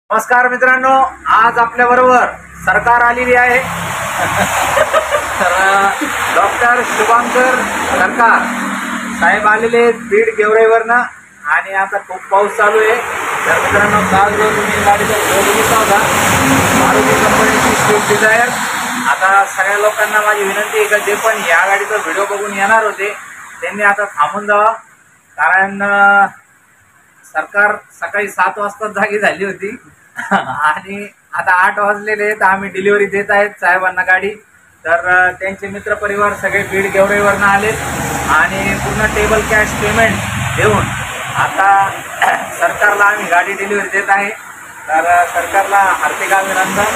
नमस्कार मित्रांनो, आज आपल्या बरोबर सरकार आलेली आहे. तर डॉक्टर शुभंकर सरकार साहेब आलेले बीड गेवराईवरनं आणि आता खूप पाऊस चालू आहे. तर मित्रांनो, काल जो तुम्ही गाडीचा व्हिडिओ बघितला होता मारुती कंपनीची स्विफ्ट डिझायर, आता सगळ्या लोकांना माझी विनंती आहे का जे पण या गाडीचा व्हिडिओ बघून येणार होते त्यांनी आता थांबून जावा, कारण सरकार सकाळी 7 वाजता जागी झाली होती आणि आता 8 वाजलेले आहेत. आम्ही डिलिव्हरी देत आहेत साहेबांना गाडी. तर त्यांचे मित्रपरिवार सगळे बीड गेवराईवरनं आले आणि पूर्ण टेबल कॅश पेमेंट देऊन आता सरकारला आम्ही गाडी डिलिव्हरी देत आहे. तर सरकारला हार्दिक अभिनंदन.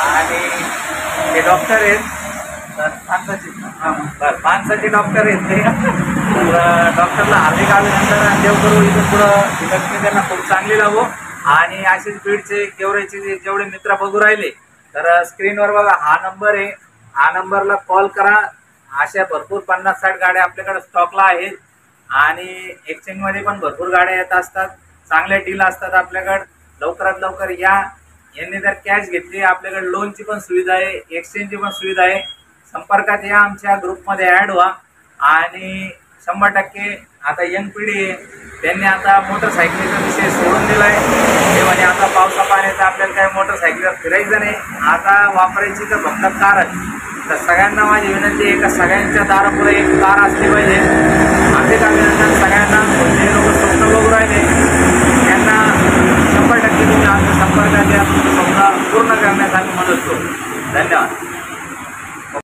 आणि ते डॉक्टर आहेत, तर माणसाचे डॉक्टर आहेत ते. तर डॉक्टरला हार्दिक अभिनंदन आणि देव करू इथून पुढं लक्ष्मी त्यांना खूप चांगली लागू. आणि असेच बीडचे गेवराईचे जेवढे मित्र बघू राहिले तर स्क्रीनवर बघा हा नंबर आहे, हा नंबरला कॉल करा. अशा भरपूर 50-60 गाड्या आपल्याकडे स्टॉकला आहेत आणि एक्सचेंजमध्ये पण भरपूर गाड्या येत असतात. चांगले डील असतात आपल्याकडे. लवकरात लवकर या. यांनी जर कॅश घेतली आपल्याकडे लोनची पण सुविधा आहे, एक्सचेंजची पण सुविधा आहे. संपर्कात या, आमच्या ग्रुपमध्ये ॲड व्हा. आणि 100% आता यंग पिढी आहे, त्यांनी आता मोटरसायकलीचा विषय सोडून दिला आहे. ते म्हणजे आता पावसा पाण्याचं आपल्याला काही मोटरसायकलीवर फिरायचं नाही, आता वापरायची तर फक्त कारच. तर सगळ्यांना माझी विनंती आहे का सगळ्यांच्या दारापुढे एक कार असली पाहिजे. हार्दिक अभिनंदन सगळ्यांना. जे लोक स्वप्न बघू राहिले त्यांना 100% तुम्ही आमच्या संपर्कात या, तुमचं स्वप्न पूर्ण करण्यास आम्ही मदत करू. धन्यवाद.